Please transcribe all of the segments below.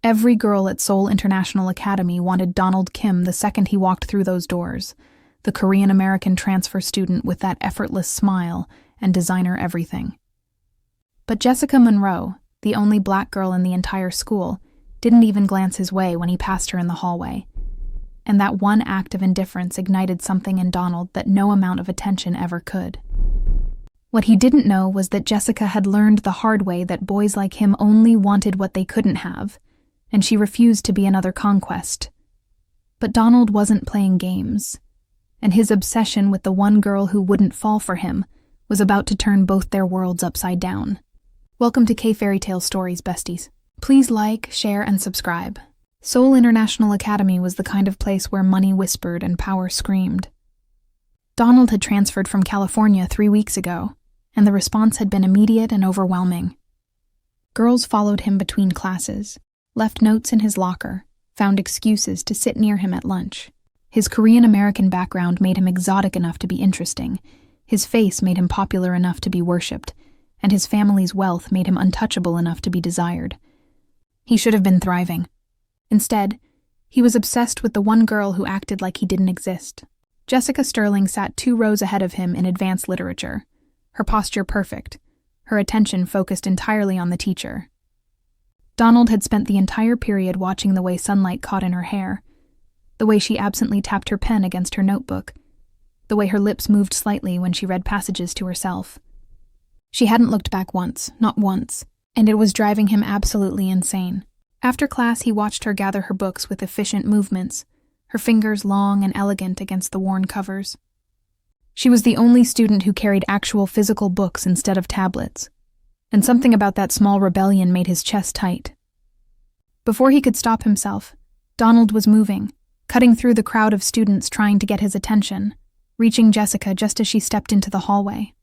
Every girl at Seoul International Academy wanted Donald Kim the second he walked through those doors, the Korean-American transfer student with that effortless smile and designer everything. But Jessica Monroe, the only black girl in the entire school, didn't even glance his way when he passed her in the hallway. And that one act of indifference ignited something in Donald that no amount of attention ever could. What he didn't know was that Jessica had learned the hard way that boys like him only wanted what they couldn't have, and she refused to be another conquest. But Donald wasn't playing games, and his obsession with the one girl who wouldn't fall for him was about to turn both their worlds upside down. Welcome to K-fairytales stories, besties. Please like, share, and subscribe. Seoul International Academy was the kind of place where money whispered and power screamed. Donald had transferred from California 3 weeks ago, and the response had been immediate and overwhelming. Girls followed him between classes, left notes in his locker, found excuses to sit near him at lunch. His Korean-American background made him exotic enough to be interesting, his face made him popular enough to be worshipped, and his family's wealth made him untouchable enough to be desired. He should have been thriving. Instead, he was obsessed with the one girl who acted like he didn't exist. Jessica Sterling sat 2 rows ahead of him in advanced literature, her posture perfect, her attention focused entirely on the teacher. Donald had spent the entire period watching the way sunlight caught in her hair, the way she absently tapped her pen against her notebook, the way her lips moved slightly when she read passages to herself. She hadn't looked back once, not once, and it was driving him absolutely insane. After class, he watched her gather her books with efficient movements, her fingers long and elegant against the worn covers. She was the only student who carried actual physical books instead of tablets, and something about that small rebellion made his chest tight. Before he could stop himself, Donald was moving, cutting through the crowd of students trying to get his attention, reaching Jessica just as she stepped into the hallway.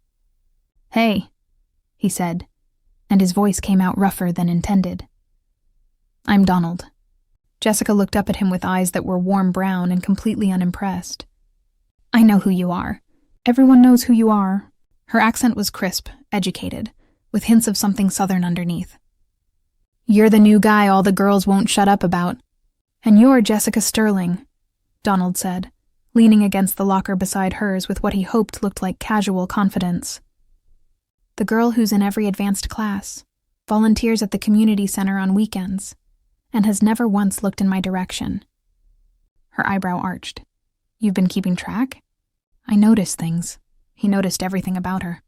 "Hey," he said, and his voice came out rougher than intended. "I'm Donald." Jessica looked up at him with eyes that were warm brown and completely unimpressed. "I know who you are. Everyone knows who you are." Her accent was crisp, educated, with hints of something southern underneath. "You're the new guy all the girls won't shut up about. And you're Jessica Sterling," Donald said, leaning against the locker beside hers with what he hoped looked like casual confidence. "The girl who's in every advanced class, volunteers at the community center on weekends, and has never once looked in my direction." Her eyebrow arched. "You've been keeping track?" "I noticed things." He noticed everything about her.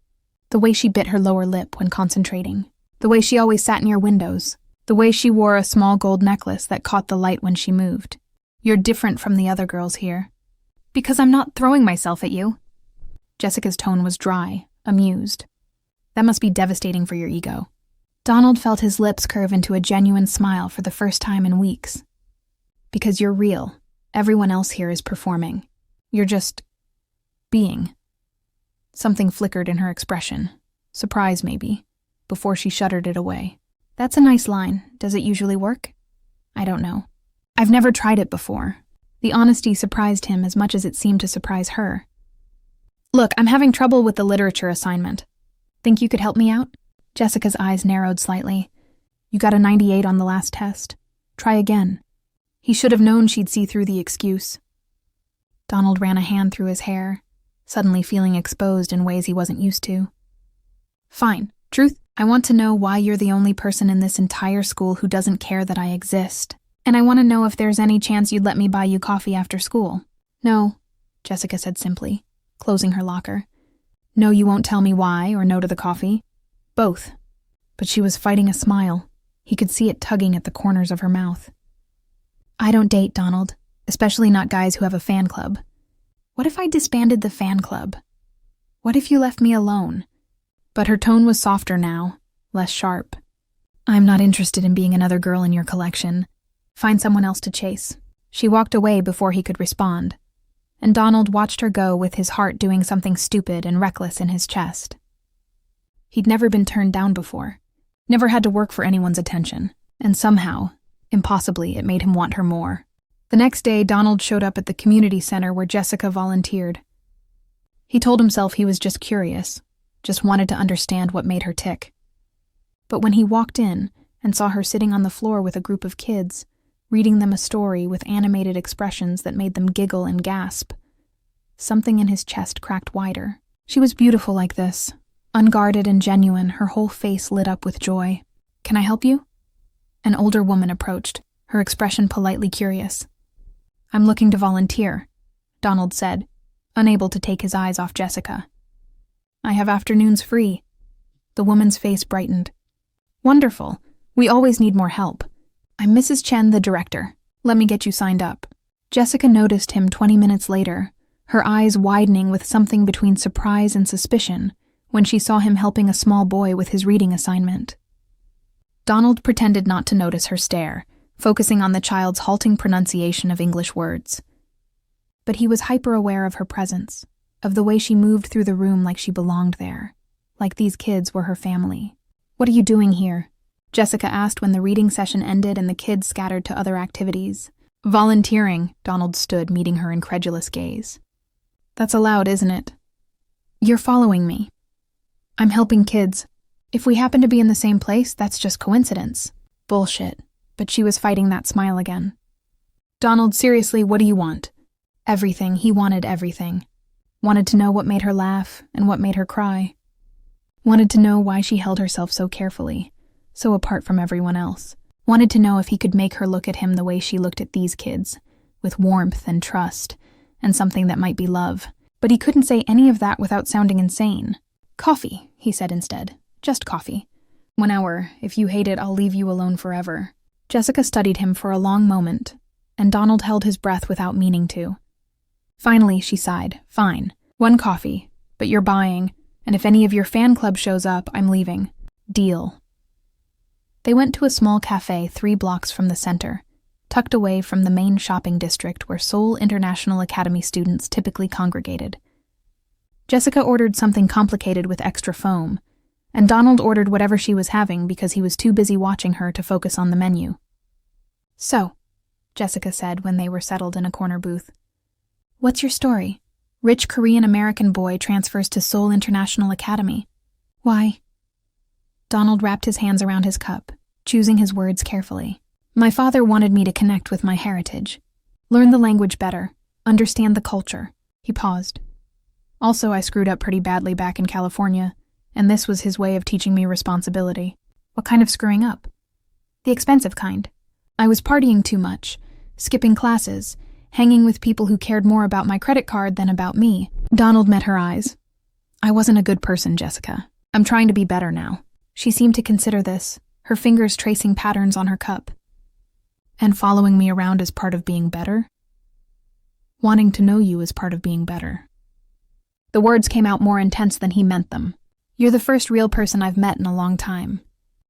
The way she bit her lower lip when concentrating, the way she always sat near windows, the way she wore a small gold necklace that caught the light when she moved. "You're different from the other girls here." "Because I'm not throwing myself at you." Jessica's tone was dry, amused. "That must be devastating for your ego." Donald felt his lips curve into a genuine smile for the first time in weeks. "Because you're real. Everyone else here is performing. You're just being." Something flickered in her expression. Surprise, maybe, before she shuddered it away. "That's a nice line. Does it usually work?" "I don't know. I've never tried it before." The honesty surprised him as much as it seemed to surprise her. "Look, I'm having trouble with the literature assignment. Think you could help me out?" Jessica's eyes narrowed slightly. "You got a 98 on the last test. Try again." He should have known she'd see through the excuse. Donald ran a hand through his hair, suddenly feeling exposed in ways he wasn't used to. "Fine. Truth, I want to know why you're the only person in this entire school who doesn't care that I exist. And I want to know if there's any chance you'd let me buy you coffee after school." "No," Jessica said simply, closing her locker. "No, you won't tell me why, or no to the coffee?" "Both." But she was fighting a smile. He could see it tugging at the corners of her mouth. "I don't date, Donald, especially not guys who have a fan club. What if I disbanded the fan club? What if you left me alone?" But her tone was softer now, less sharp. "I'm not interested in being another girl in your collection. Find someone else to chase." She walked away before he could respond, and Donald watched her go with his heart doing something stupid and reckless in his chest. He'd never been turned down before, never had to work for anyone's attention, and somehow, impossibly, it made him want her more. The next day, Donald showed up at the community center where Jessica volunteered. He told himself he was just curious, just wanted to understand what made her tick. But when he walked in, and saw her sitting on the floor with a group of kids, reading them a story with animated expressions that made them giggle and gasp. Something in his chest cracked wider. She was beautiful like this, unguarded and genuine, her whole face lit up with joy. "Can I help you?" An older woman approached, her expression politely curious. "I'm looking to volunteer," Donald said, unable to take his eyes off Jessica. "I have afternoons free." The woman's face brightened. "Wonderful. We always need more help. I'm Mrs. Chen, the director. Let me get you signed up." Jessica noticed him 20 minutes later, her eyes widening with something between surprise and suspicion when she saw him helping a small boy with his reading assignment. Donald pretended not to notice her stare, focusing on the child's halting pronunciation of English words. But he was hyper-aware of her presence, of the way she moved through the room like she belonged there, like these kids were her family. "What are you doing here?" Jessica asked when the reading session ended and the kids scattered to other activities. "Volunteering," Donald stood, meeting her incredulous gaze. "That's allowed, isn't it?" "You're following me. I'm helping kids. If we happen to be in the same place, that's just coincidence." Bullshit. But she was fighting that smile again. "Donald, seriously, what do you want?" Everything. He wanted everything. Wanted to know what made her laugh and what made her cry. Wanted to know why she held herself so carefully, so apart from everyone else. Wanted to know if he could make her look at him the way she looked at these kids, with warmth and trust, and something that might be love. But he couldn't say any of that without sounding insane. "Coffee," he said instead. "Just coffee. 1 hour. If you hate it, I'll leave you alone forever." Jessica studied him for a long moment, and Donald held his breath without meaning to. Finally, she sighed. "Fine. 1 coffee. But you're buying, and if any of your fan club shows up, I'm leaving. Deal." They went to a small cafe 3 blocks from the center, tucked away from the main shopping district where Seoul International Academy students typically congregated. Jessica ordered something complicated with extra foam, and Donald ordered whatever she was having because he was too busy watching her to focus on the menu. "So," Jessica said when they were settled in a corner booth, "what's your story? Rich Korean-American boy transfers to Seoul International Academy. Why?" Donald wrapped his hands around his cup, choosing his words carefully. "My father wanted me to connect with my heritage, learn the language better, understand the culture." He paused. "Also, I screwed up pretty badly back in California, and this was his way of teaching me responsibility." "What kind of screwing up?" "The expensive kind. I was partying too much, skipping classes, hanging with people who cared more about my credit card than about me." Donald met her eyes. "I wasn't a good person, Jessica. I'm trying to be better now." She seemed to consider this, her fingers tracing patterns on her cup. "And following me around is part of being better?" "Wanting to know you is part of being better." The words came out more intense than he meant them. "You're the first real person I've met in a long time.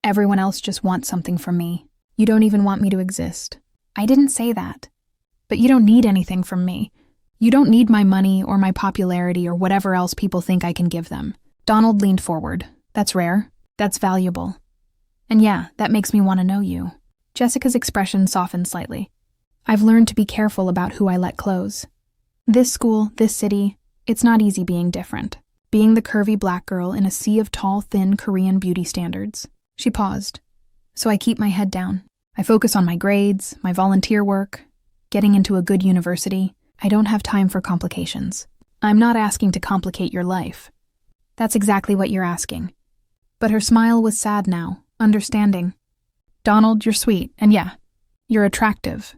Everyone else just wants something from me. You don't even want me to exist." "I didn't say that. But you don't need anything from me. You don't need my money or my popularity or whatever else people think I can give them." Donald leaned forward. "That's rare. That's valuable. And yeah, that makes me want to know you." Jessica's expression softened slightly. "I've learned to be careful about who I let close. This school, this city, it's not easy being different. Being the curvy black girl in a sea of tall, thin Korean beauty standards." She paused. "So I keep my head down. I focus on my grades, my volunteer work, getting into a good university. I don't have time for complications. I'm not asking to complicate your life." "That's exactly what you're asking." But her smile was sad now, understanding. "Donald, you're sweet, and yeah, you're attractive.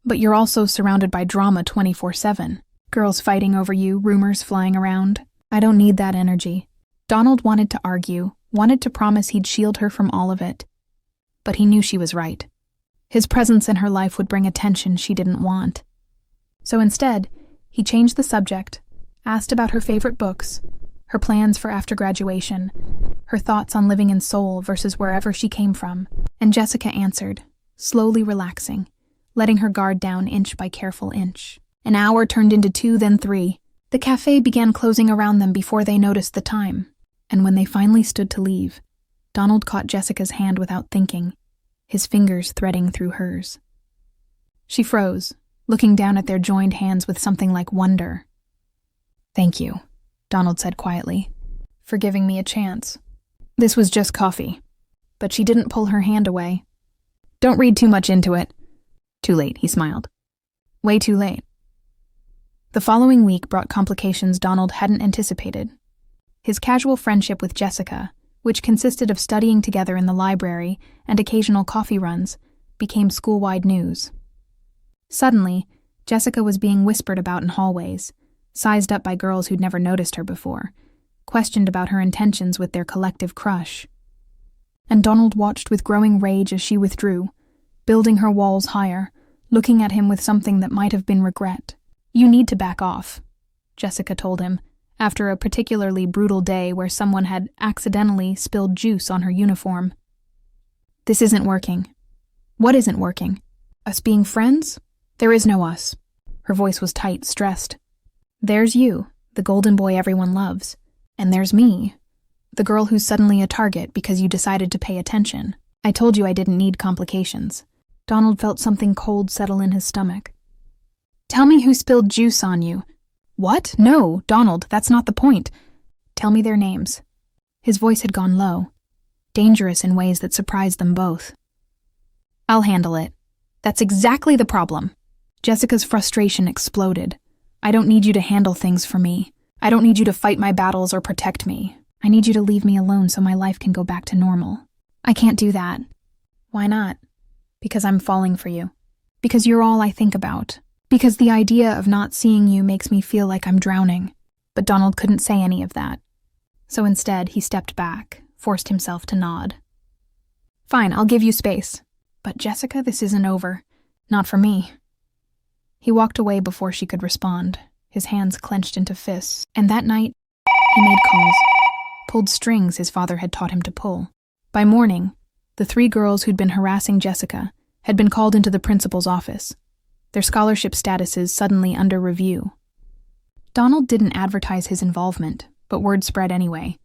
But you're also surrounded by drama 24/7. Girls fighting over you, rumors flying around. I don't need that energy." Donald wanted to argue, wanted to promise he'd shield her from all of it. But he knew she was right. His presence in her life would bring attention she didn't want. So instead, he changed the subject, asked about her favorite books, her plans for after graduation, her thoughts on living in Seoul versus wherever she came from, and Jessica answered, slowly relaxing, letting her guard down inch by careful inch. An hour turned into 2, then 3. The cafe began closing around them before they noticed the time, and when they finally stood to leave, Donald caught Jessica's hand without thinking, his fingers threading through hers. She froze, looking down at their joined hands with something like wonder. "Thank you," Donald said quietly, "for giving me a chance. This was just coffee, but she didn't pull her hand away. "Don't read too much into it." "Too late," he smiled. "Way too late." The following week brought complications Donald hadn't anticipated. His casual friendship with Jessica, which consisted of studying together in the library and occasional coffee runs, became school-wide news. Suddenly, Jessica was being whispered about in hallways, sized up by girls who'd never noticed her before, questioned about her intentions with their collective crush. And Donald watched with growing rage as she withdrew, building her walls higher, looking at him with something that might have been regret. "You need to back off," Jessica told him, after a particularly brutal day where someone had accidentally spilled juice on her uniform. "This isn't working." "What isn't working? Us being friends? There is no us." Her voice was tight, stressed. "There's you, the golden boy everyone loves. And there's me, the girl who's suddenly a target because you decided to pay attention. I told you I didn't need complications." Donald felt something cold settle in his stomach. "Tell me who spilled juice on you." "What? No, Donald, that's not the point." "Tell me their names." His voice had gone low, dangerous in ways that surprised them both. "I'll handle it." "That's exactly the problem." Jessica's frustration exploded. "I don't need you to handle things for me. I don't need you to fight my battles or protect me. I need you to leave me alone so my life can go back to normal." "I can't do that." "Why not?" "Because I'm falling for you. Because you're all I think about. Because the idea of not seeing you makes me feel like I'm drowning." But Donald couldn't say any of that. So instead, he stepped back, forced himself to nod. "Fine, I'll give you space. But Jessica, this isn't over. Not for me." He walked away before she could respond, his hands clenched into fists. And that night, he made calls, pulled strings his father had taught him to pull. By morning, the 3 girls who'd been harassing Jessica had been called into the principal's office, their scholarship statuses suddenly under review. Donald didn't advertise his involvement, but word spread anyway.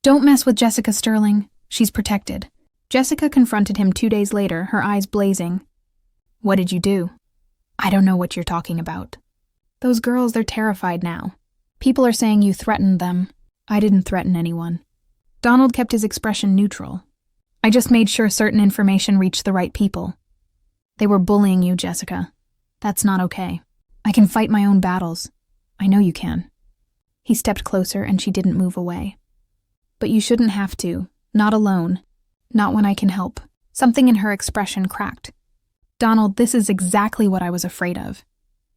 "Don't mess with Jessica Sterling. She's protected." Jessica confronted him 2 days later, her eyes blazing. "What did you do?" "I don't know what you're talking about." "Those girls, they're terrified now. People are saying you threatened them." "I didn't threaten anyone." Donald kept his expression neutral. "I just made sure certain information reached the right people." "They were bullying you, Jessica. That's not okay. I can fight my own battles. I know you can." He stepped closer and she didn't move away. "But you shouldn't have to. Not alone. Not when I can help." Something in her expression cracked. "Donald, this is exactly what I was afraid of.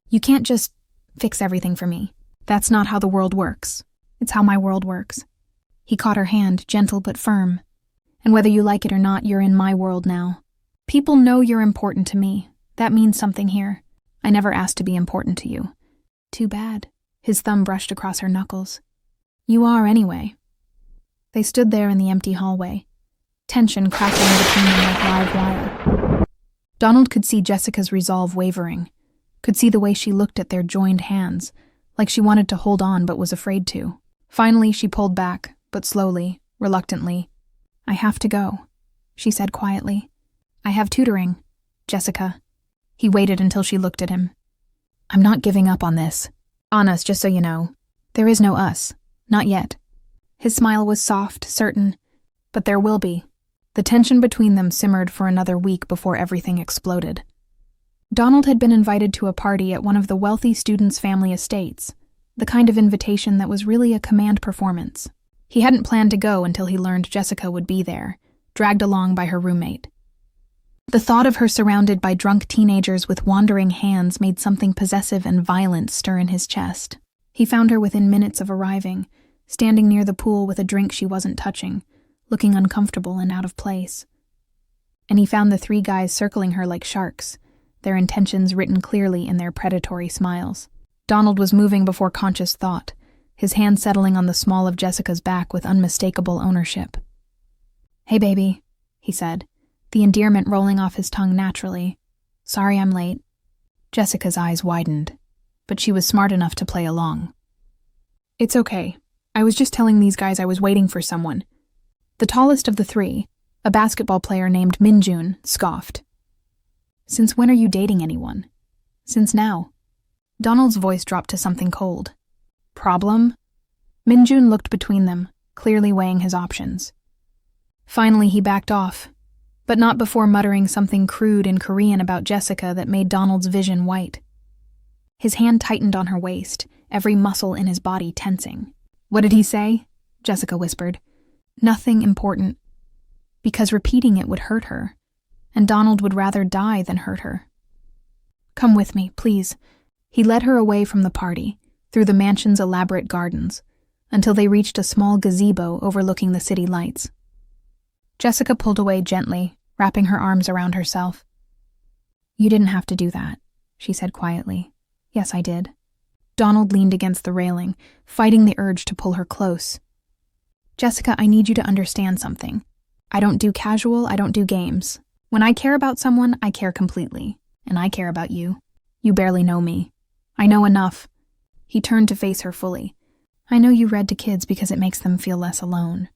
You can't just fix everything for me. That's not how the world works. It's how my world works." He caught her hand, gentle but firm. "And whether you like it or not, you're in my world now. People know you're important to me. That means something here. I never asked to be important to you." "Too bad." His thumb brushed across her knuckles. "You are anyway." They stood there in the empty hallway, tension crackling between them like live wire. Donald could see Jessica's resolve wavering, could see the way she looked at their joined hands, like she wanted to hold on but was afraid to. Finally, she pulled back, but slowly, reluctantly. "I have to go," she said quietly. "I have tutoring, Jessica." He waited until she looked at him. "I'm not giving up on this. On us, just so you know. There is no us. Not yet." His smile was soft, certain, but there will be. The tension between them simmered for another week before everything exploded. Donald had been invited to a party at one of the wealthy students' family estates, the kind of invitation that was really a command performance. He hadn't planned to go until he learned Jessica would be there, dragged along by her roommate. The thought of her surrounded by drunk teenagers with wandering hands made something possessive and violent stir in his chest. He found her within minutes of arriving, standing near the pool with a drink she wasn't touching, looking uncomfortable and out of place. And he found the 3 guys circling her like sharks, their intentions written clearly in their predatory smiles. Donald was moving before conscious thought, his hand settling on the small of Jessica's back with unmistakable ownership. "Hey, baby," he said, the endearment rolling off his tongue naturally. "Sorry I'm late." Jessica's eyes widened, but she was smart enough to play along. "It's okay. I was just telling these guys I was waiting for someone." The tallest of the 3, a basketball player named Minjun, scoffed. "Since when are you dating anyone?" "Since now." Donald's voice dropped to something cold. "Problem?" Minjun looked between them, clearly weighing his options. Finally, he backed off, but not before muttering something crude in Korean about Jessica that made Donald's vision white. His hand tightened on her waist, every muscle in his body tensing. "What did he say?" Jessica whispered. "Nothing important." Because repeating it would hurt her, and Donald would rather die than hurt her. "Come with me, please." He led her away from the party, through the mansion's elaborate gardens, until they reached a small gazebo overlooking the city lights. Jessica pulled away gently, wrapping her arms around herself. "You didn't have to do that," she said quietly. "Yes, I did." Donald leaned against the railing, fighting the urge to pull her close. "Jessica, I need you to understand something. I don't do casual, I don't do games. When I care about someone, I care completely. And I care about you. You barely know me. I know enough." He turned to face her fully. "I know you read to kids because it makes them feel less alone.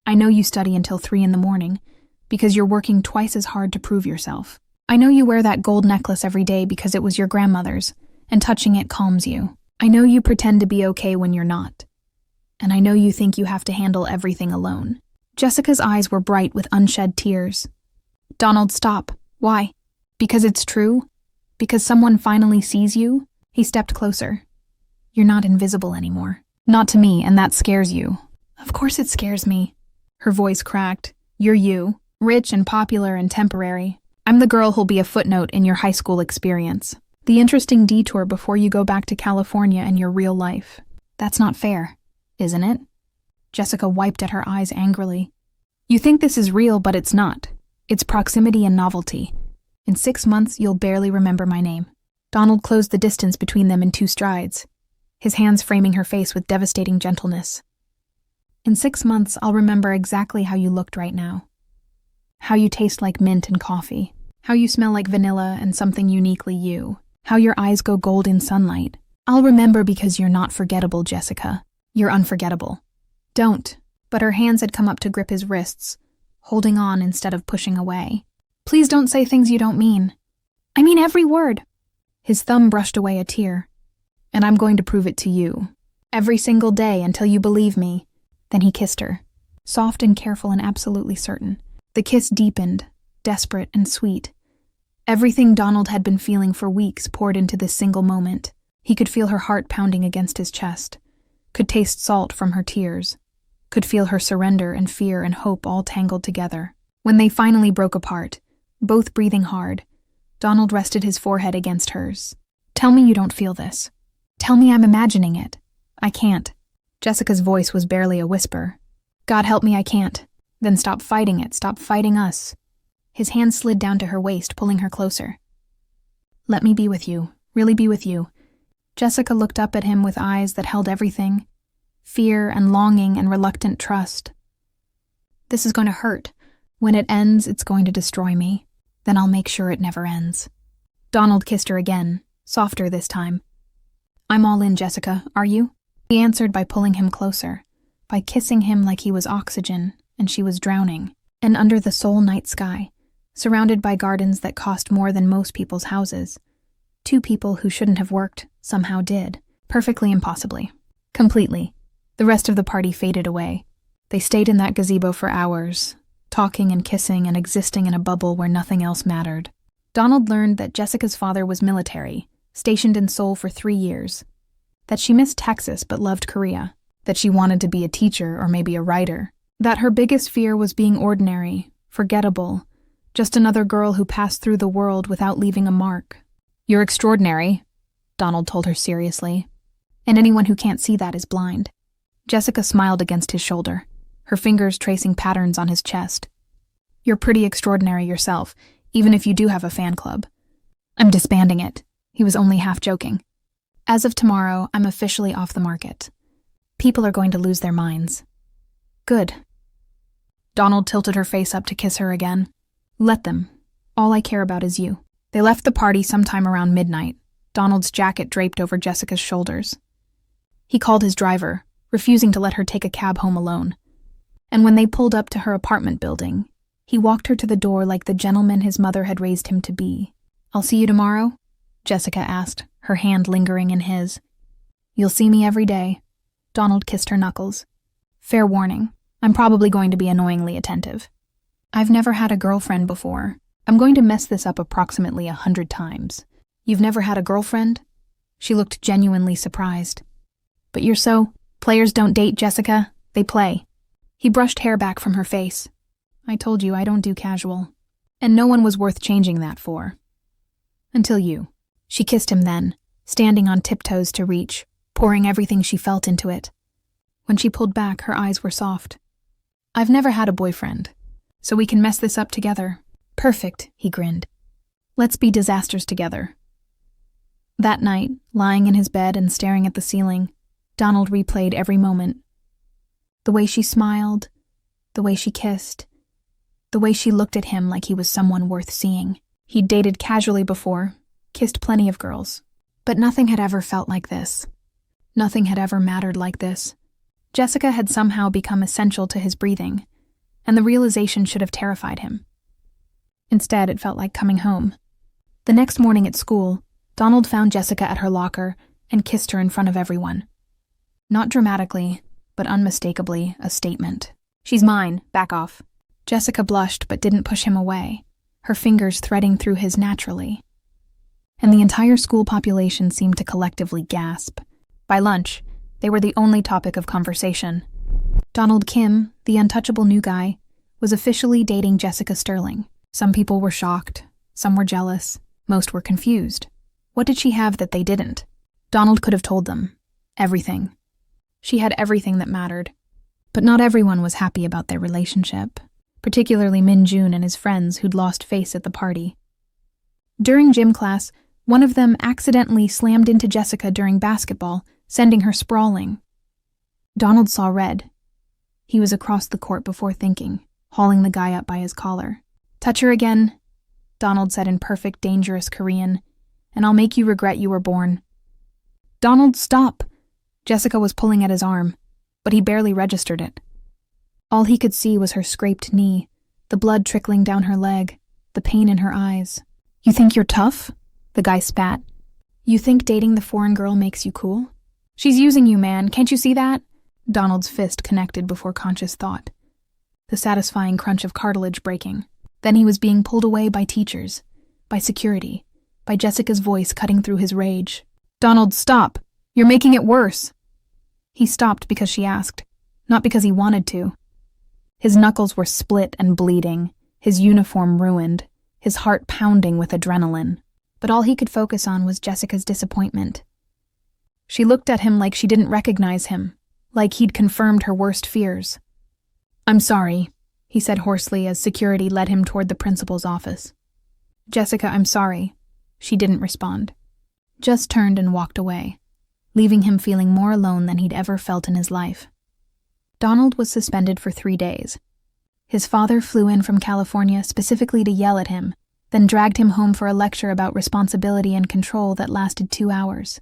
I know you study until 3 a.m, because you're working twice as hard to prove yourself. I know you wear that gold necklace every day because it was your grandmother's, and touching it calms you. I know you pretend to be okay when you're not. And I know you think you have to handle everything alone." Jessica's eyes were bright with unshed tears. "Donald, stop. Why? Because it's true? Because someone finally sees you?" He stepped closer. "You're not invisible anymore. Not to me, and that scares you." "Of course it scares me." Her voice cracked. "You're you, rich and popular and temporary. I'm the girl who'll be a footnote in your high school experience. The interesting detour before you go back to California and your real life. That's not fair, isn't it?" Jessica wiped at her eyes angrily. "You think this is real, but it's not. It's proximity and novelty. In 6 months, you'll barely remember my name." Donald closed the distance between them in 2 strides, his hands framing her face with devastating gentleness. "In 6 months, I'll remember exactly how you looked right now. How you taste like mint and coffee. How you smell like vanilla and something uniquely you. How your eyes go gold in sunlight. I'll remember because you're not forgettable, Jessica. You're unforgettable." "Don't." But her hands had come up to grip his wrists, holding on instead of pushing away. "Please don't say things you don't mean." "I mean every word." His thumb brushed away a tear. "And I'm going to prove it to you. Every single day until you believe me." Then he kissed her, soft and careful and absolutely certain. The kiss deepened, desperate and sweet. Everything Donald had been feeling for weeks poured into this single moment. He could feel her heart pounding against his chest, could taste salt from her tears, could feel her surrender and fear and hope all tangled together. When they finally broke apart, both breathing hard, Donald rested his forehead against hers. "Tell me you don't feel this. Tell me I'm imagining it. I can't." Jessica's voice was barely a whisper. "God help me, I can't." "Then stop fighting it. Stop fighting us." His hand slid down to her waist, pulling her closer. "Let me be with you. Really be with you." Jessica looked up at him with eyes that held everything. Fear and longing and reluctant trust. "This is going to hurt. When it ends, it's going to destroy me. Then I'll make sure it never ends." Donald kissed her again, softer this time. "I'm all in, Jessica. Are you?" He answered by pulling him closer, by kissing him like he was oxygen and she was drowning. And under the sole night sky, surrounded by gardens that cost more than most people's houses, 2 people who shouldn't have worked somehow did, perfectly impossibly. Completely. The rest of the party faded away. They stayed in that gazebo for hours, talking and kissing and existing in a bubble where nothing else mattered. Donald learned that Jessica's father was military, stationed in Seoul for 3 years, that she missed Texas but loved Korea, that she wanted to be a teacher or maybe a writer, that her biggest fear was being ordinary, forgettable, just another girl who passed through the world without leaving a mark. "You're extraordinary," Donald told her seriously, "and anyone who can't see that is blind." Jessica smiled against his shoulder, her fingers tracing patterns on his chest. "You're pretty extraordinary yourself, even if you do have a fan club." "I'm disbanding it." He was only half joking. "As of tomorrow, I'm officially off the market. People are going to lose their minds." "Good." Donald tilted her face up to kiss her again. "Let them. All I care about is you." They left the party sometime around midnight, Donald's jacket draped over Jessica's shoulders. He called his driver, refusing to let her take a cab home alone. And when they pulled up to her apartment building, he walked her to the door like the gentleman his mother had raised him to be. "I'll see you tomorrow?" Jessica asked, her hand lingering in his. "You'll see me every day." Donald kissed her knuckles. "Fair warning. I'm probably going to be annoyingly attentive. I've never had a girlfriend before. I'm going to mess this up approximately 100 times. You've never had a girlfriend? She looked genuinely surprised. But you're so... Players don't date, Jessica. They play. He brushed hair back from her face. I told you I don't do casual. And no one was worth changing that for. Until you. She kissed him then, standing on tiptoes to reach, pouring everything she felt into it. When she pulled back, her eyes were soft. I've never had a boyfriend, so we can mess this up together. Perfect, he grinned. Let's be disasters together. That night, lying in his bed and staring at the ceiling, Donald replayed every moment. The way she smiled, the way she kissed, the way she looked at him like he was someone worth seeing. He'd dated casually before, kissed plenty of girls, but nothing had ever felt like this. Nothing had ever mattered like this. Jessica had somehow become essential to his breathing, and the realization should have terrified him. Instead, it felt like coming home. The next morning at school, Donald found Jessica at her locker and kissed her in front of everyone. Not dramatically, but unmistakably a statement. She's mine, back off. Jessica blushed but didn't push him away, her fingers threading through his naturally. And the entire school population seemed to collectively gasp. By lunch, they were the only topic of conversation. Donald Kim, the untouchable new guy, was officially dating Jessica Sterling. Some people were shocked, some were jealous, most were confused. What did she have that they didn't? Donald could have told them. Everything. She had everything that mattered. But not everyone was happy about their relationship, particularly Min Jun and his friends who'd lost face at the party. During gym class, one of them accidentally slammed into Jessica during basketball, sending her sprawling. Donald saw red. He was across the court before thinking, hauling the guy up by his collar. Touch her again, Donald said in perfect, dangerous Korean, and I'll make you regret you were born. Donald, stop! Jessica was pulling at his arm, but he barely registered it. All he could see was her scraped knee, the blood trickling down her leg, the pain in her eyes. You think you're tough? The guy spat. You think dating the foreign girl makes you cool? She's using you, man. Can't you see that? Donald's fist connected before conscious thought. The satisfying crunch of cartilage breaking. Then he was being pulled away by teachers, by security, by Jessica's voice cutting through his rage. Donald, stop! You're making it worse! He stopped because she asked, not because he wanted to. His knuckles were split and bleeding, his uniform ruined, his heart pounding with adrenaline. But all he could focus on was Jessica's disappointment. She looked at him like she didn't recognize him, like he'd confirmed her worst fears. I'm sorry, he said hoarsely as security led him toward the principal's office. Jessica, I'm sorry. She didn't respond. Just turned and walked away, leaving him feeling more alone than he'd ever felt in his life. Donald was suspended for 3 days. His father flew in from California specifically to yell at him, then dragged him home for a lecture about responsibility and control that lasted 2 hours.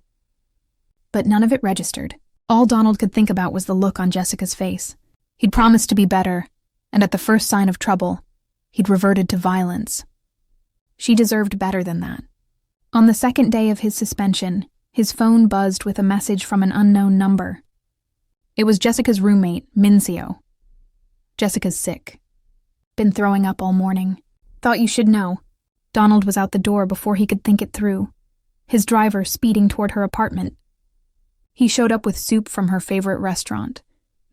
But none of it registered. All Donald could think about was the look on Jessica's face. He'd promised to be better, and at the first sign of trouble, he'd reverted to violence. She deserved better than that. On the second day of his suspension, his phone buzzed with a message from an unknown number. It was Jessica's roommate, Minseo. Jessica's sick. Been throwing up all morning. Thought you should know. Donald was out the door before he could think it through, his driver speeding toward her apartment. He showed up with soup from her favorite restaurant,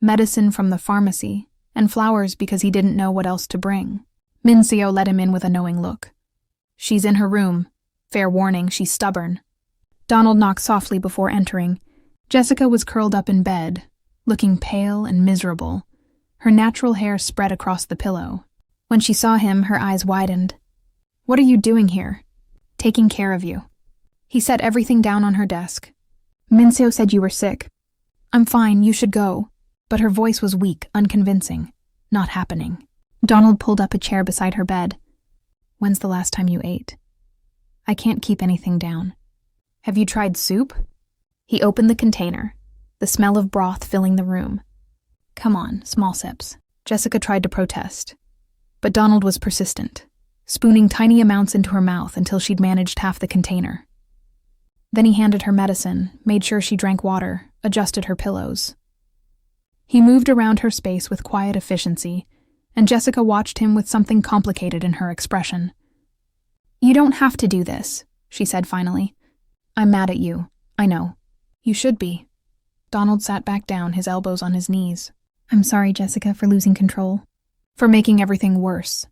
medicine from the pharmacy, and flowers because he didn't know what else to bring. Minseo let him in with a knowing look. She's in her room. Fair warning, she's stubborn. Donald knocked softly before entering. Jessica was curled up in bed, looking pale and miserable, her natural hair spread across the pillow. When she saw him, her eyes widened. What are you doing here? Taking care of you. He set everything down on her desk. Minseo said you were sick. I'm fine, you should go. But her voice was weak, unconvincing. Not happening. Donald pulled up a chair beside her bed. When's the last time you ate? I can't keep anything down. Have you tried soup? He opened the container, the smell of broth filling the room. Come on, small sips. Jessica tried to protest, but Donald was persistent, spooning tiny amounts into her mouth until she'd managed half the container. Then he handed her medicine, made sure she drank water, adjusted her pillows. He moved around her space with quiet efficiency, and Jessica watched him with something complicated in her expression. "You don't have to do this," she said finally. "I'm mad at you. I know. You should be." Donald sat back down, his elbows on his knees. "I'm sorry, Jessica, for losing control. For making everything worse.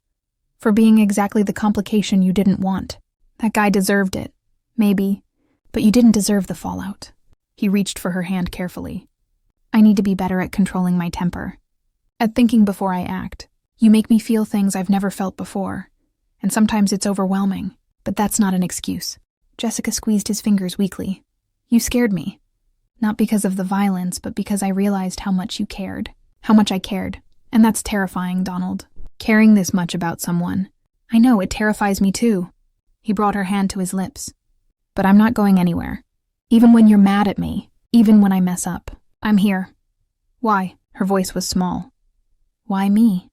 For being exactly the complication you didn't want. That guy deserved it. Maybe. But you didn't deserve the fallout." He reached for her hand carefully. "I need to be better at controlling my temper. At thinking before I act. You make me feel things I've never felt before. And sometimes it's overwhelming. But that's not an excuse." Jessica squeezed his fingers weakly. "You scared me. Not because of the violence, but because I realized how much you cared. How much I cared. And that's terrifying, Donald. Caring this much about someone. I know, it terrifies me too." He brought her hand to his lips. "But I'm not going anywhere. Even when you're mad at me. Even when I mess up. I'm here." "Why?" Her voice was small. "Why me?"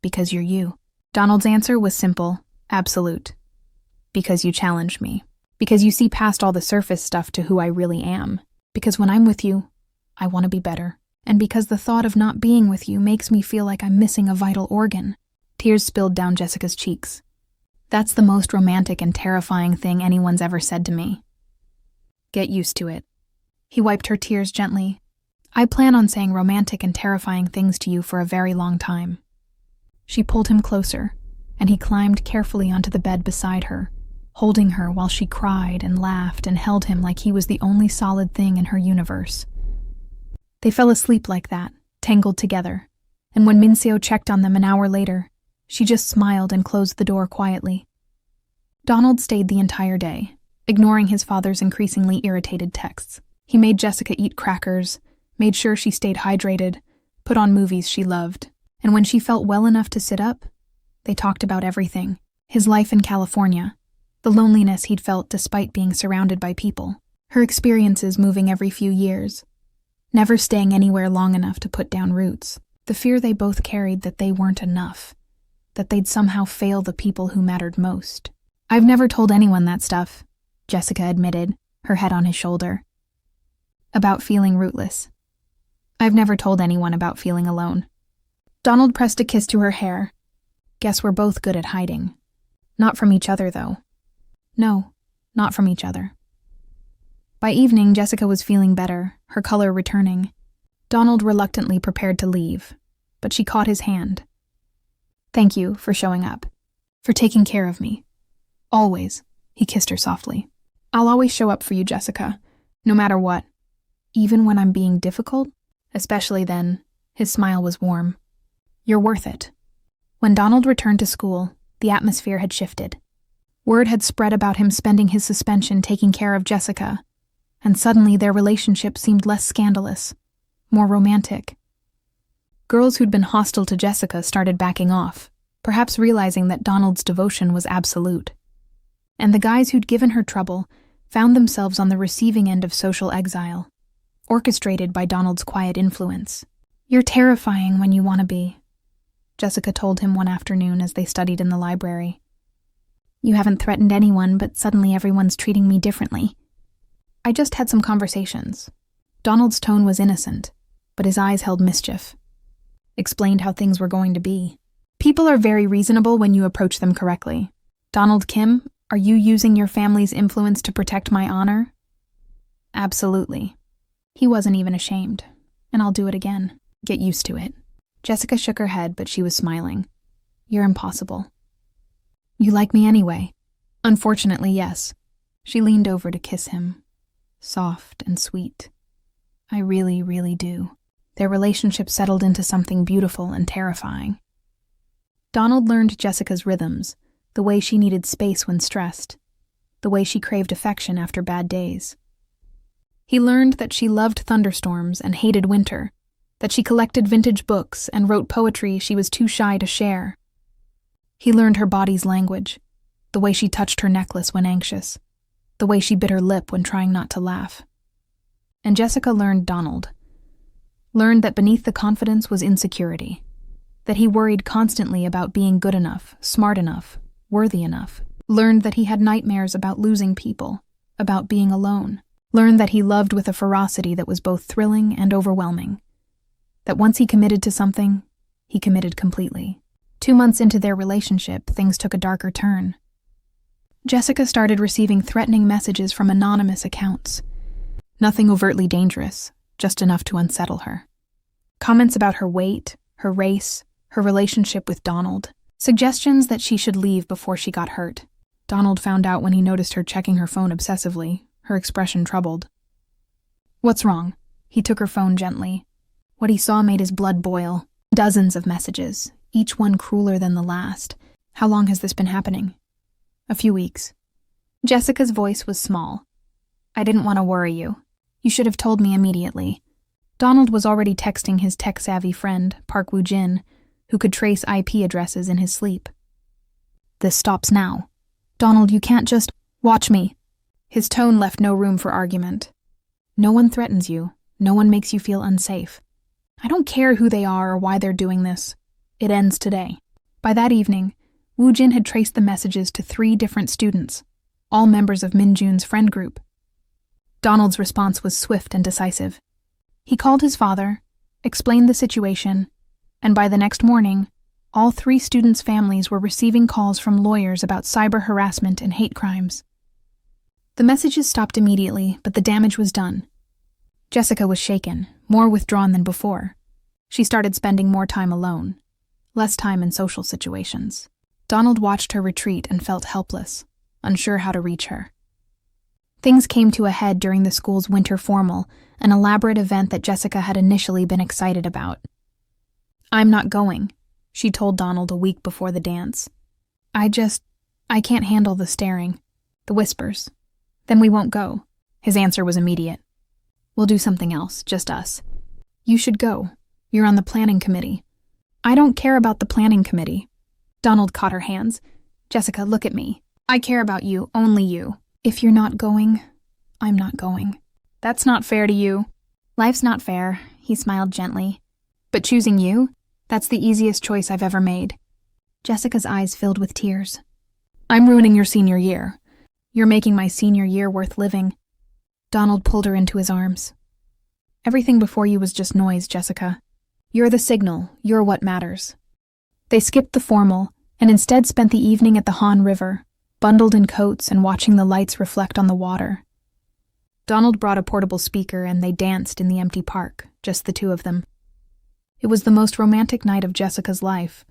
"Because you're you." Donald's answer was simple, absolute. "Because you challenge me. Because you see past all the surface stuff to who I really am. Because when I'm with you, I want to be better. And because the thought of not being with you makes me feel like I'm missing a vital organ." Tears spilled down Jessica's cheeks. "That's the most romantic and terrifying thing anyone's ever said to me." "Get used to it." He wiped her tears gently. "I plan on saying romantic and terrifying things to you for a very long time." She pulled him closer, and he climbed carefully onto the bed beside her, holding her while she cried and laughed and held him like he was the only solid thing in her universe. They fell asleep like that, tangled together, and when Minseo checked on them an hour later, she just smiled and closed the door quietly. Donald stayed the entire day, ignoring his father's increasingly irritated texts. He made Jessica eat crackers, made sure she stayed hydrated, put on movies she loved, and when she felt well enough to sit up, they talked about everything. His life in California, the loneliness he'd felt despite being surrounded by people, her experiences moving every few years, never staying anywhere long enough to put down roots, the fear they both carried that they weren't enough, that they'd somehow fail the people who mattered most. "I've never told anyone that stuff," Jessica admitted, her head on his shoulder. "About feeling rootless. I've never told anyone about feeling alone." Donald pressed a kiss to her hair. "Guess we're both good at hiding. Not from each other, though." "No, not from each other." By evening, Jessica was feeling better, her color returning. Donald reluctantly prepared to leave, but she caught his hand. "Thank you for showing up. For taking care of me. Always," he kissed her softly. "I'll always show up for you, Jessica, no matter what. Even when I'm being difficult, especially then." His smile was warm. "You're worth it." When Donald returned to school, the atmosphere had shifted. Word had spread about him spending his suspension taking care of Jessica, and suddenly their relationship seemed less scandalous, more romantic. Girls who'd been hostile to Jessica started backing off, perhaps realizing that Donald's devotion was absolute. And the guys who'd given her trouble found themselves on the receiving end of social exile, orchestrated by Donald's quiet influence. "You're terrifying when you want to be," Jessica told him one afternoon as they studied in the library. "You haven't threatened anyone, but suddenly everyone's treating me differently." "I just had some conversations." Donald's tone was innocent, but his eyes held mischief. Explained how things were going to be. "People are very reasonable when you approach them correctly. Donald Kim, are you using your family's influence to protect my honor?" "Absolutely." He wasn't even ashamed. "And I'll do it again. Get used to it." Jessica shook her head, but she was smiling. "You're impossible." "You like me anyway?" "Unfortunately, yes." She leaned over to kiss him. Soft and sweet. "I really, really do." Their relationship settled into something beautiful and terrifying. Donald learned Jessica's rhythms, the way she needed space when stressed, the way she craved affection after bad days. He learned that she loved thunderstorms and hated winter, that she collected vintage books and wrote poetry she was too shy to share. He learned her body's language, the way she touched her necklace when anxious, the way she bit her lip when trying not to laugh. And Jessica learned Donald. Learned that beneath the confidence was insecurity, that he worried constantly about being good enough, smart enough, worthy enough. Learned that he had nightmares about losing people, about being alone. Learned that he loved with a ferocity that was both thrilling and overwhelming. That once he committed to something, he committed completely. 2 months into their relationship, things took a darker turn. Jessica started receiving threatening messages from anonymous accounts. Nothing overtly dangerous, just enough to unsettle her. Comments about her weight, her race, her relationship with Donald. Suggestions that she should leave before she got hurt. Donald found out when he noticed her checking her phone obsessively, her expression troubled. "What's wrong?" He took her phone gently. What he saw made his blood boil. Dozens of messages, each one crueler than the last. "How long has this been happening?" "A few weeks." Jessica's voice was small. "I didn't want to worry you. You should have told me immediately." Donald was already texting his tech-savvy friend, Park Woo-jin, who could trace IP addresses in his sleep. "This stops now. Donald, you can't just watch me." His tone left no room for argument. "No one threatens you. No one makes you feel unsafe. I don't care who they are or why they're doing this. It ends today." By that evening, Woo-jin had traced the messages to 3 different students, all members of Min-jun's friend group. Donald's response was swift and decisive. He called his father, explained the situation, and by the next morning, all 3 students' families were receiving calls from lawyers about cyber harassment and hate crimes. The messages stopped immediately, but the damage was done. Jessica was shaken, more withdrawn than before. She started spending more time alone, less time in social situations. Donald watched her retreat and felt helpless, unsure how to reach her. Things came to a head during the school's winter formal, an elaborate event that Jessica had initially been excited about. "I'm not going," she told Donald a week before the dance. I can't handle the staring, the whispers. Then we won't go." His answer was immediate. "We'll do something else, just us." "You should go. You're on the planning committee." "I don't care about the planning committee." Donald caught her hands. "Jessica, look at me. I care about you, only you. If you're not going, I'm not going." "That's not fair to you." "Life's not fair," he smiled gently. "But choosing you? That's the easiest choice I've ever made." Jessica's eyes filled with tears. "I'm ruining your senior year. You're making my senior year worth living." Donald pulled her into his arms. "Everything before you was just noise, Jessica. You're the signal. You're what matters." They skipped the formal and instead spent the evening at the Han River, bundled in coats and watching the lights reflect on the water. Donald brought a portable speaker and they danced in the empty park, just the 2 of them. It was the most romantic night of Jessica's life,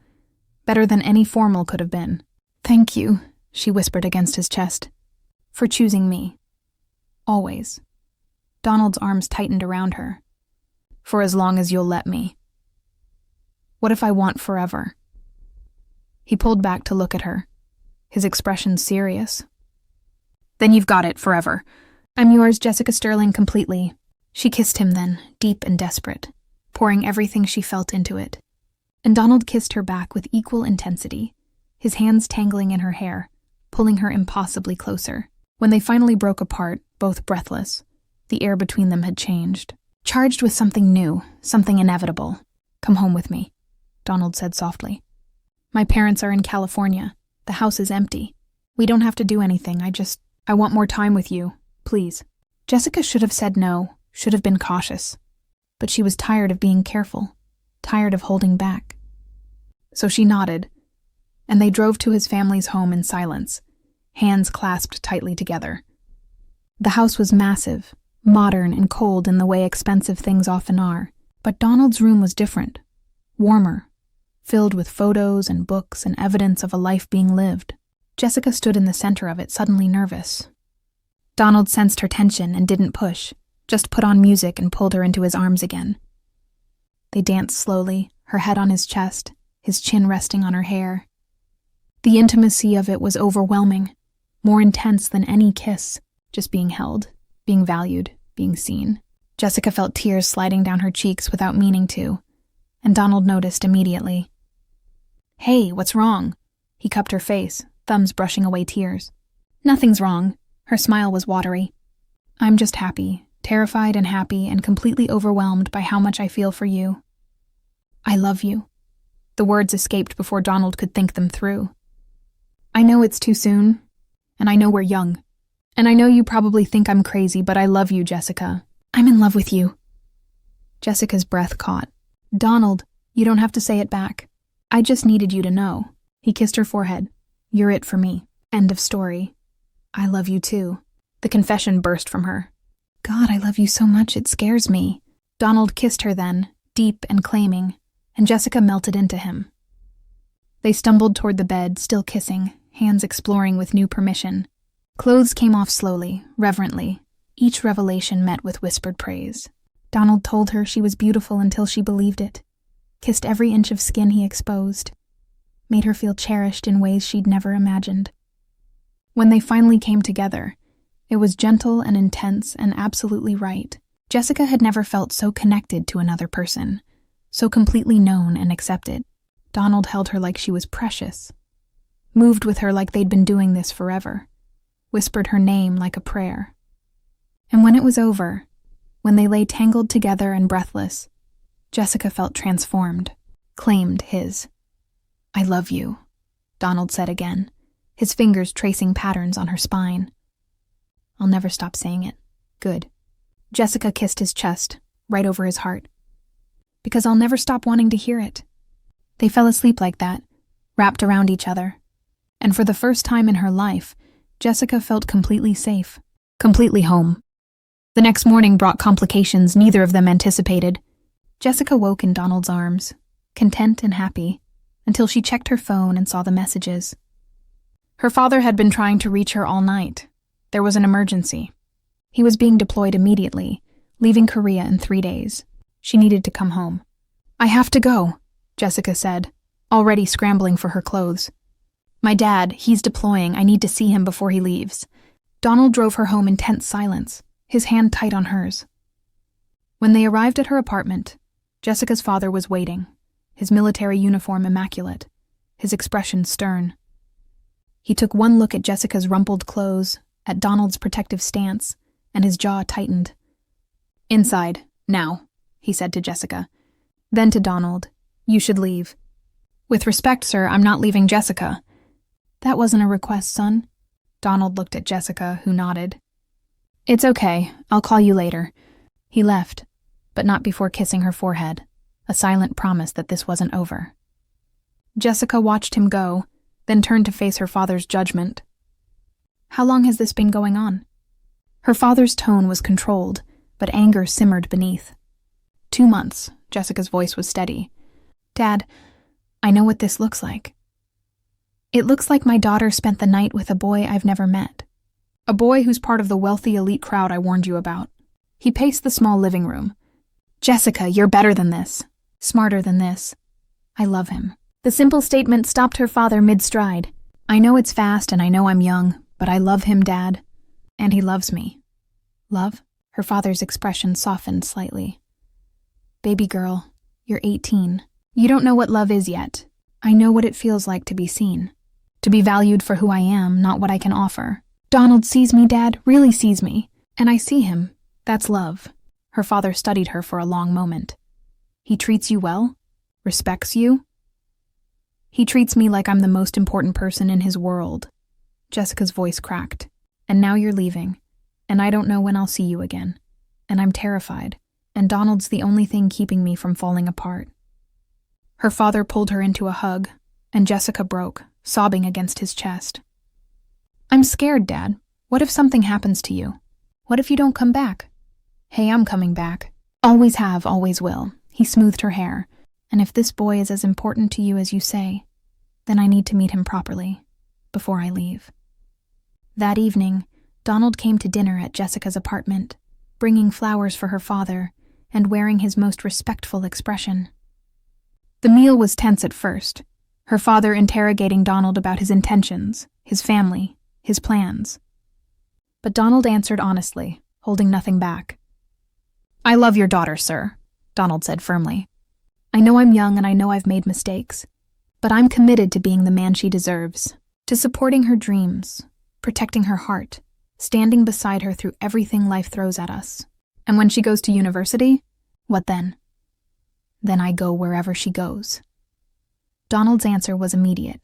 better than any formal could have been. "Thank you," she whispered against his chest, "for choosing me. Always." Donald's arms tightened around her. "For as long as you'll let me." "What if I want forever?" He pulled back to look at her, his expression serious. "Then you've got it forever. I'm yours, Jessica Sterling, completely." She kissed him then, deep and desperate, pouring everything she felt into it. And Donald kissed her back with equal intensity, his hands tangling in her hair, pulling her impossibly closer. When they finally broke apart, both breathless, the air between them had changed, charged with something new, something inevitable. "Come home with me," Donald said softly. "My parents are in California. The house is empty. We don't have to do anything. I want more time with you. Please." Jessica should have said no, should have been cautious. But she was tired of being careful, tired of holding back. So she nodded, and they drove to his family's home in silence, hands clasped tightly together. The house was massive, modern and cold in the way expensive things often are, but Donald's room was different, warmer, filled with photos and books and evidence of a life being lived. Jessica stood in the center of it, suddenly nervous. Donald sensed her tension and didn't push, just put on music and pulled her into his arms again. They danced slowly, her head on his chest, his chin resting on her hair. The intimacy of it was overwhelming, more intense than any kiss, just being held, being valued, being seen. Jessica felt tears sliding down her cheeks without meaning to, and Donald noticed immediately. "Hey, what's wrong?" He cupped her face, thumbs brushing away tears. "Nothing's wrong." Her smile was watery. "I'm just happy, terrified and happy and completely overwhelmed by how much I feel for you. I love you." The words escaped before Donald could think them through. "I know it's too soon, and I know we're young, and I know you probably think I'm crazy, but I love you, Jessica. I'm in love with you." Jessica's breath caught. Donald, you don't have to say it back. I just needed you to know. He kissed her forehead. You're it for me. End of story. I love you too. The confession burst from her. God, I love you so much it scares me. Donald kissed her then, deep and claiming, and Jessica melted into him. They stumbled toward the bed, still kissing, hands exploring with new permission. Clothes came off slowly, reverently, each revelation met with whispered praise. Donald told her she was beautiful until she believed it, kissed every inch of skin he exposed, made her feel cherished in ways she'd never imagined. When they finally came together, it was gentle and intense and absolutely right. Jessica had never felt so connected to another person, so completely known and accepted. Donald held her like she was precious, moved with her like they'd been doing this forever, whispered her name like a prayer. And when it was over, when they lay tangled together and breathless, Jessica felt transformed, claimed his. I love you, Donald said again, his fingers tracing patterns on her spine. I'll never stop saying it. Good. Jessica kissed his chest, right over his heart. Because I'll never stop wanting to hear it. They fell asleep like that, wrapped around each other. And for the first time in her life, Jessica felt completely safe, completely home. The next morning brought complications neither of them anticipated. Jessica woke in Donald's arms, content and happy, until she checked her phone and saw the messages. Her father had been trying to reach her all night. There was an emergency. He was being deployed immediately, leaving Korea in 3 days. She needed to come home. I have to go, Jessica said, already scrambling for her clothes. My dad, he's deploying. I need to see him before he leaves. Donald drove her home in tense silence, his hand tight on hers. When they arrived at her apartment, Jessica's father was waiting, his military uniform immaculate, his expression stern. He took one look at Jessica's rumpled clothes, at Donald's protective stance, and his jaw tightened. Inside, now, he said to Jessica. Then to Donald, you should leave. With respect, sir, I'm not leaving Jessica. That wasn't a request, son. Donald looked at Jessica, who nodded. It's okay, I'll call you later. He left, but not before kissing her forehead, a silent promise that this wasn't over. Jessica watched him go, then turned to face her father's judgment. How long has this been going on? Her father's tone was controlled, but anger simmered beneath. 2 months, Jessica's voice was steady. Dad, I know what this looks like. It looks like my daughter spent the night with a boy I've never met. A boy who's part of the wealthy elite crowd I warned you about. He paced the small living room. Jessica, you're better than this. Smarter than this. I love him. The simple statement stopped her father mid-stride. I know it's fast and I know I'm young, but I love him, Dad. And he loves me. Love? Her father's expression softened slightly. Baby girl, you're 18. You don't know what love is yet. I know what it feels like to be seen. To be valued for who I am, not what I can offer. Donald sees me, Dad, really sees me. And I see him. That's love. Her father studied her for a long moment. He treats you well? Respects you? He treats me like I'm the most important person in his world. Jessica's voice cracked. And now you're leaving. And I don't know when I'll see you again. And I'm terrified. And Donald's the only thing keeping me from falling apart. Her father pulled her into a hug, and Jessica broke, sobbing against his chest. I'm scared, Dad. What if something happens to you? What if you don't come back? Hey, I'm coming back. Always have, always will. He smoothed her hair. And if this boy is as important to you as you say, then I need to meet him properly, before I leave. That evening, Donald came to dinner at Jessica's apartment, bringing flowers for her father and wearing his most respectful expression. The meal was tense at first, her father interrogating Donald about his intentions, his family, his plans. But Donald answered honestly, holding nothing back. I love your daughter, sir, Donald said firmly. I know I'm young and I know I've made mistakes, but I'm committed to being the man she deserves, to supporting her dreams, protecting her heart, standing beside her through everything life throws at us. And when she goes to university, what then? Then I go wherever she goes. Donald's answer was immediate.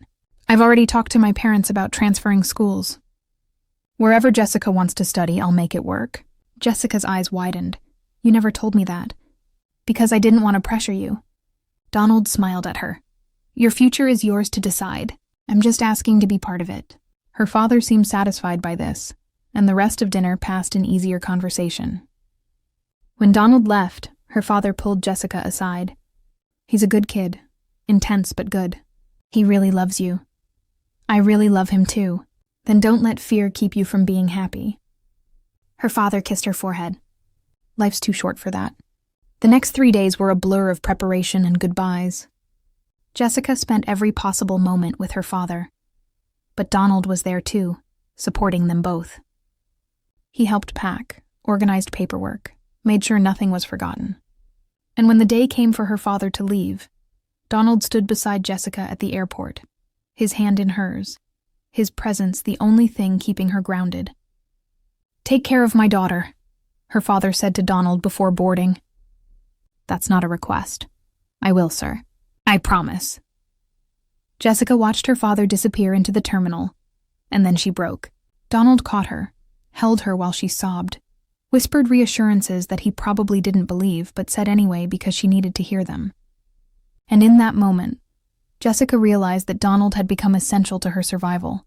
I've already talked to my parents about transferring schools. Wherever Jessica wants to study, I'll make it work. Jessica's eyes widened. You never told me that. Because I didn't want to pressure you. Donald smiled at her. Your future is yours to decide. I'm just asking to be part of it. Her father seemed satisfied by this, and the rest of dinner passed in easier conversation. When Donald left, her father pulled Jessica aside. He's a good kid. Intense but good. He really loves you. I really love him too. Then don't let fear keep you from being happy. Her father kissed her forehead. Life's too short for that. The next 3 days were a blur of preparation and goodbyes. Jessica spent every possible moment with her father. But Donald was there too, supporting them both. He helped pack, organized paperwork, made sure nothing was forgotten. And when the day came for her father to leave, Donald stood beside Jessica at the airport, his hand in hers, his presence the only thing keeping her grounded. Take care of my daughter, her father said to Donald before boarding. That's not a request. I will, sir. I promise. Jessica watched her father disappear into the terminal, and then she broke. Donald caught her, held her while she sobbed, whispered reassurances that he probably didn't believe but said anyway because she needed to hear them. And in that moment, Jessica realized that Donald had become essential to her survival,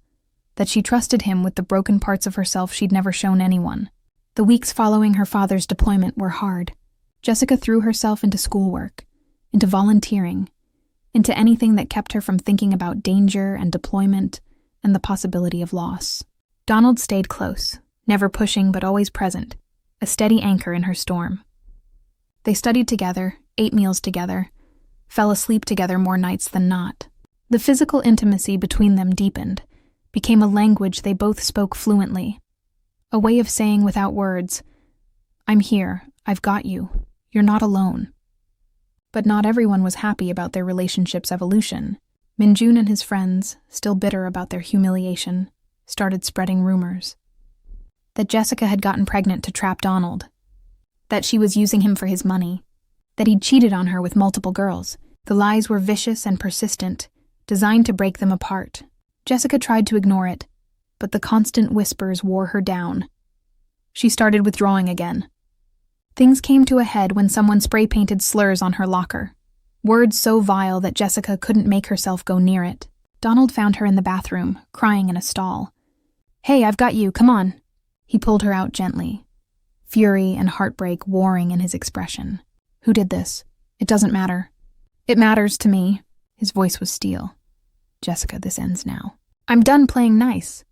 that she trusted him with the broken parts of herself she'd never shown anyone. The weeks following her father's deployment were hard. Jessica threw herself into schoolwork, into volunteering, into anything that kept her from thinking about danger and deployment and the possibility of loss. Donald stayed close, never pushing but always present, a steady anchor in her storm. They studied together, ate meals together, fell asleep together more nights than not. The physical intimacy between them deepened, became a language they both spoke fluently, a way of saying without words, I'm here, I've got you, you're not alone. But not everyone was happy about their relationship's evolution. Minjun and his friends, still bitter about their humiliation, started spreading rumors. That Jessica had gotten pregnant to trap Donald. That she was using him for his money. That he'd cheated on her with multiple girls. The lies were vicious and persistent, designed to break them apart. Jessica tried to ignore it, but the constant whispers wore her down. She started withdrawing again. Things came to a head when someone spray-painted slurs on her locker. Words so vile that Jessica couldn't make herself go near it. Donald found her in the bathroom, crying in a stall. Hey, I've got you, come on. He pulled her out gently. Fury and heartbreak warring in his expression. Who did this? It doesn't matter. It matters to me. His voice was steel. Jessica, this ends now. I'm done playing nice.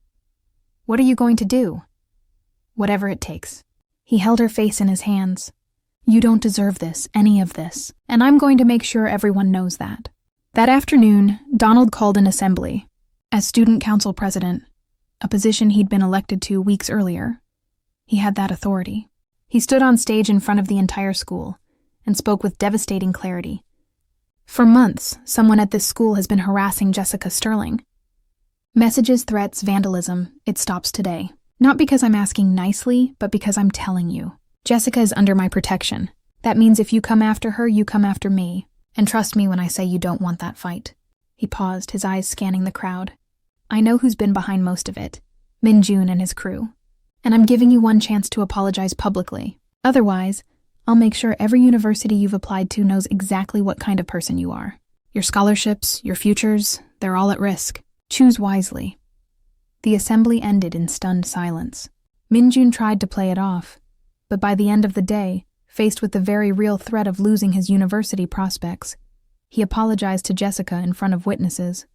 What are you going to do? Whatever it takes. He held her face in his hands. You don't deserve this, any of this, and I'm going to make sure everyone knows that. That afternoon, Donald called an assembly. As student council president, a position he'd been elected to weeks earlier, he had that authority. He stood on stage in front of the entire school and spoke with devastating clarity. For months, someone at this school has been harassing Jessica Sterling. Messages, threats, vandalism, it stops today. Not because I'm asking nicely, but because I'm telling you. Jessica is under my protection. That means if you come after her, you come after me. And trust me when I say you don't want that fight. He paused, his eyes scanning the crowd. I know who's been behind most of it. Minjun and his crew. And I'm giving you one chance to apologize publicly. Otherwise, I'll make sure every university you've applied to knows exactly what kind of person you are. Your scholarships, your futures, they're all at risk. Choose wisely. The assembly ended in stunned silence. Minjun tried to play it off, but by the end of the day, faced with the very real threat of losing his university prospects, he apologized to Jessica in front of witnesses.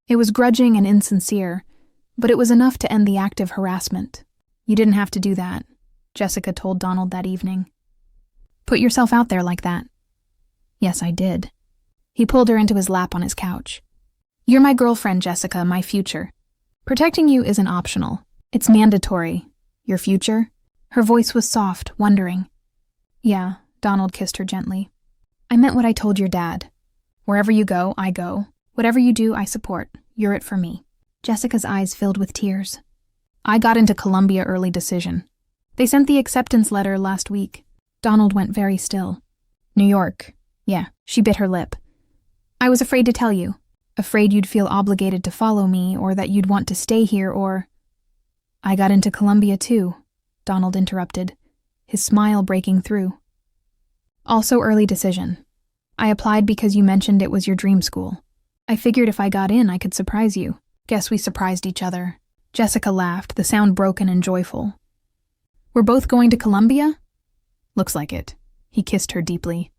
It was grudging and insincere, but it was enough to end the active harassment. You didn't have to do that, Jessica told Donald that evening. Put yourself out there like that. Yes, I did. He pulled her into his lap on his couch. You're my girlfriend, Jessica, my future. Protecting you isn't optional. It's mandatory. Your future? Her voice was soft, wondering. Yeah, Donald kissed her gently. I meant what I told your dad. Wherever you go, I go. Whatever you do, I support. You're it for me. Jessica's eyes filled with tears. I got into Columbia early decision. They sent the acceptance letter last week. Donald went very still. New York. Yeah, she bit her lip. I was afraid to tell you. Afraid you'd feel obligated to follow me or that you'd want to stay here or... I got into Columbia too, Donald interrupted, his smile breaking through. Also early decision. I applied because you mentioned it was your dream school. I figured if I got in, I could surprise you. Guess we surprised each other. Jessica laughed, the sound broken and joyful. We're both going to Columbia? Looks like it. He kissed her deeply.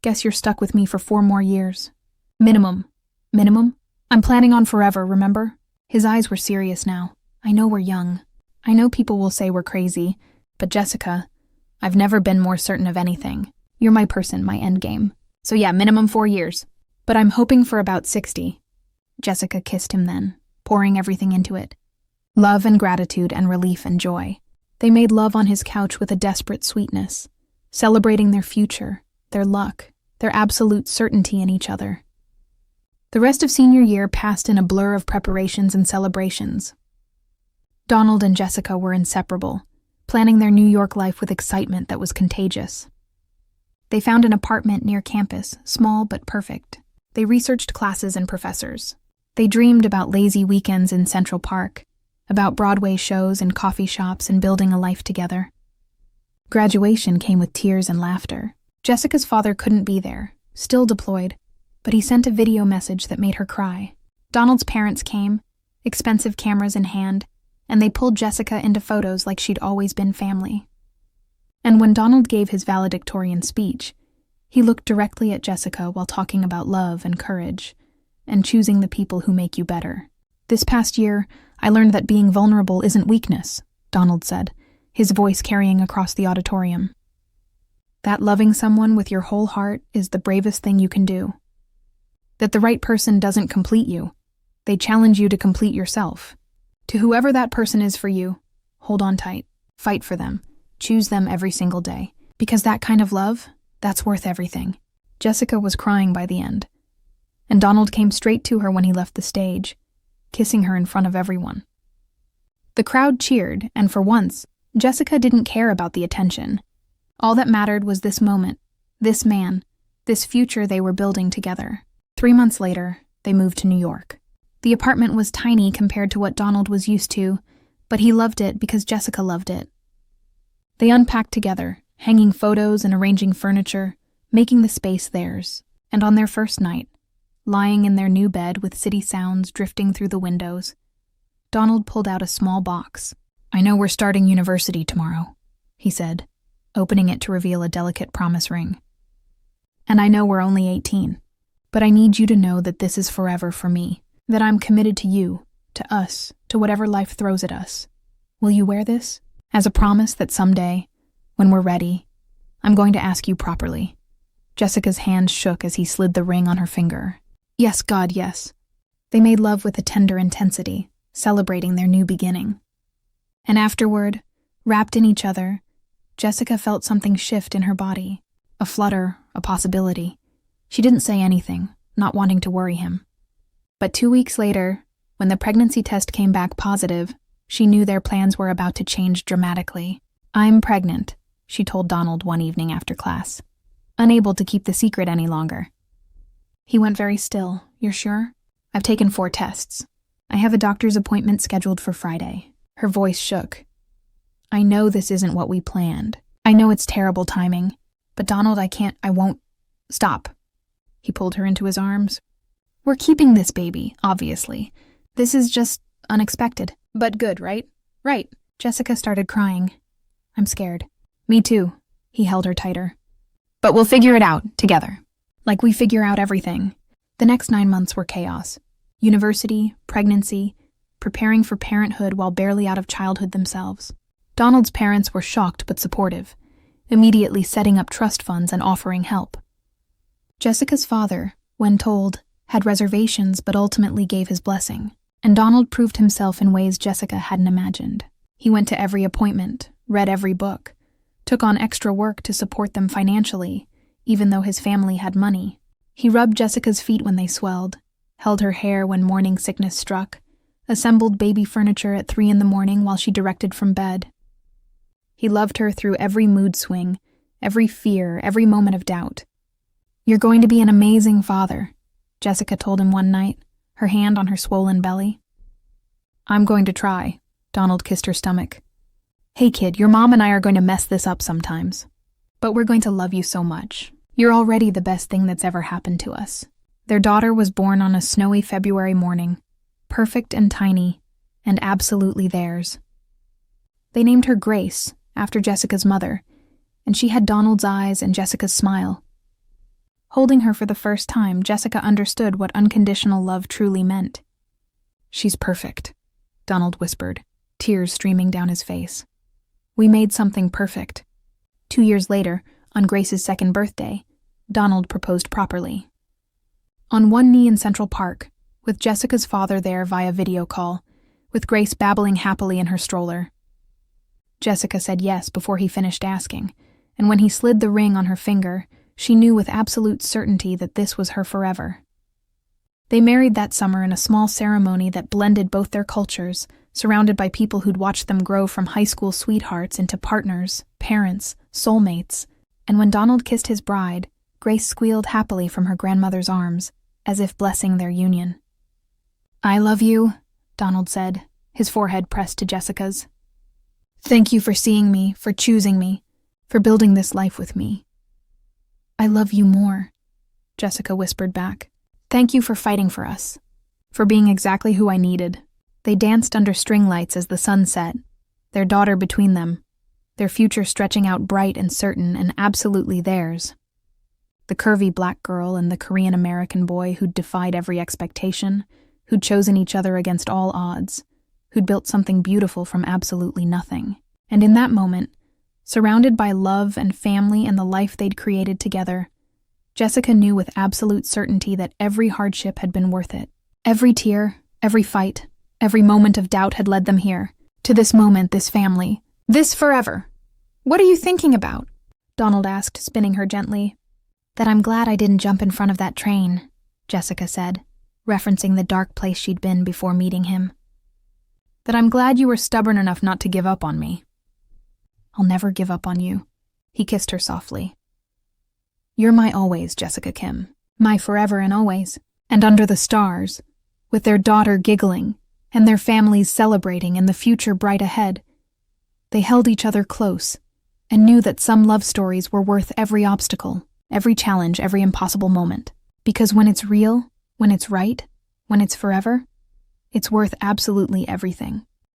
Guess you're stuck with me for 4 more years. Minimum. Minimum? I'm planning on forever, remember? His eyes were serious now. I know we're young. I know people will say we're crazy, but Jessica, I've never been more certain of anything. You're my person, my endgame. So yeah, minimum 4 years. But I'm hoping for about 60. Jessica kissed him then, pouring everything into it. Love and gratitude and relief and joy. They made love on his couch with a desperate sweetness, celebrating their future, their luck, their absolute certainty in each other. The rest of senior year passed in a blur of preparations and celebrations. Donald and Jessica were inseparable, planning their New York life with excitement that was contagious. They found an apartment near campus, small but perfect. They researched classes and professors. They dreamed about lazy weekends in Central Park, about Broadway shows and coffee shops and building a life together. Graduation came with tears and laughter. Jessica's father couldn't be there, still deployed, but he sent a video message that made her cry. Donald's parents came, expensive cameras in hand, and they pulled Jessica into photos like she'd always been family. And when Donald gave his valedictorian speech, he looked directly at Jessica while talking about love and courage, and choosing the people who make you better. This past year, I learned that being vulnerable isn't weakness, Donald said, his voice carrying across the auditorium. That loving someone with your whole heart is the bravest thing you can do. That the right person doesn't complete you. They challenge you to complete yourself. To whoever that person is for you, hold on tight, fight for them, choose them every single day. Because that kind of love, that's worth everything. Jessica was crying by the end, and Donald came straight to her when he left the stage, kissing her in front of everyone. The crowd cheered, and for once, Jessica didn't care about the attention. All that mattered was this moment, this man, this future they were building together. 3 months later, they moved to New York. The apartment was tiny compared to what Donald was used to, but he loved it because Jessica loved it. They unpacked together, hanging photos and arranging furniture, making the space theirs. And on their first night, lying in their new bed with city sounds drifting through the windows, Donald pulled out a small box. I know we're starting university tomorrow, he said, opening it to reveal a delicate promise ring. And I know we're only 18, but I need you to know that this is forever for me, that I'm committed to you, to us, to whatever life throws at us. Will you wear this? As a promise that someday, when we're ready, I'm going to ask you properly. Jessica's hand shook as he slid the ring on her finger. Yes, God, yes. They made love with a tender intensity, celebrating their new beginning. And afterward, wrapped in each other, Jessica felt something shift in her body, a flutter, a possibility. She didn't say anything, not wanting to worry him. But 2 weeks later, when the pregnancy test came back positive, she knew their plans were about to change dramatically. I'm pregnant, she told Donald one evening after class, unable to keep the secret any longer. He went very still. You're sure? I've taken 4 tests. I have a doctor's appointment scheduled for Friday. Her voice shook. I know this isn't what we planned. I know it's terrible timing. But Donald, I won't. Stop. He pulled her into his arms. We're keeping this baby, obviously. This is just unexpected. But good, right? Right. Jessica started crying. I'm scared. Me too. He held her tighter. But we'll figure it out, together. Like we figure out everything. The next 9 months were chaos. University, pregnancy, preparing for parenthood while barely out of childhood themselves. Donald's parents were shocked but supportive, immediately setting up trust funds and offering help. Jessica's father, when told, had reservations but ultimately gave his blessing, and Donald proved himself in ways Jessica hadn't imagined. He went to every appointment, read every book, took on extra work to support them financially, even though his family had money. He rubbed Jessica's feet when they swelled, held her hair when morning sickness struck, assembled baby furniture at 3 a.m. while she directed from bed. He loved her through every mood swing, every fear, every moment of doubt. You're going to be an amazing father, Jessica told him one night, her hand on her swollen belly. I'm going to try, Donald kissed her stomach. Hey kid, your mom and I are going to mess this up sometimes. But we're going to love you so much. You're already the best thing that's ever happened to us. Their daughter was born on a snowy February morning, perfect and tiny, and absolutely theirs. They named her Grace, after Jessica's mother, and she had Donald's eyes and Jessica's smile. Holding her for the first time, Jessica understood what unconditional love truly meant. "She's perfect," Donald whispered, tears streaming down his face. "We made something perfect." 2 years later, on Grace's second birthday, Donald proposed properly. On one knee in Central Park, with Jessica's father there via video call, with Grace babbling happily in her stroller. Jessica said yes before he finished asking, and when he slid the ring on her finger, she knew with absolute certainty that this was her forever. They married that summer in a small ceremony that blended both their cultures, surrounded by people who'd watched them grow from high school sweethearts into partners, parents, soulmates, and when Donald kissed his bride, Grace squealed happily from her grandmother's arms, as if blessing their union. "I love you," Donald said, his forehead pressed to Jessica's. "Thank you for seeing me, for choosing me, for building this life with me." "I love you more," Jessica whispered back. "Thank you for fighting for us, for being exactly who I needed." They danced under string lights as the sun set, their daughter between them, their future stretching out bright and certain and absolutely theirs. The curvy black girl and the Korean American boy who'd defied every expectation, who'd chosen each other against all odds, who'd built something beautiful from absolutely nothing. And in that moment, surrounded by love and family and the life they'd created together, Jessica knew with absolute certainty that every hardship had been worth it. Every tear, every fight, every moment of doubt had led them here, to this moment, this family, this forever. "What are you thinking about?" Donald asked, spinning her gently. "That I'm glad I didn't jump in front of that train," Jessica said, referencing the dark place she'd been before meeting him. "That I'm glad you were stubborn enough not to give up on me." "I'll never give up on you," he kissed her softly. "You're my always, Jessica Kim, my forever and always." And under the stars, with their daughter giggling and their families celebrating and the future bright ahead, they held each other close and knew that some love stories were worth every obstacle, every challenge, every impossible moment. Because when it's real, when it's right, when it's forever, it's worth absolutely everything.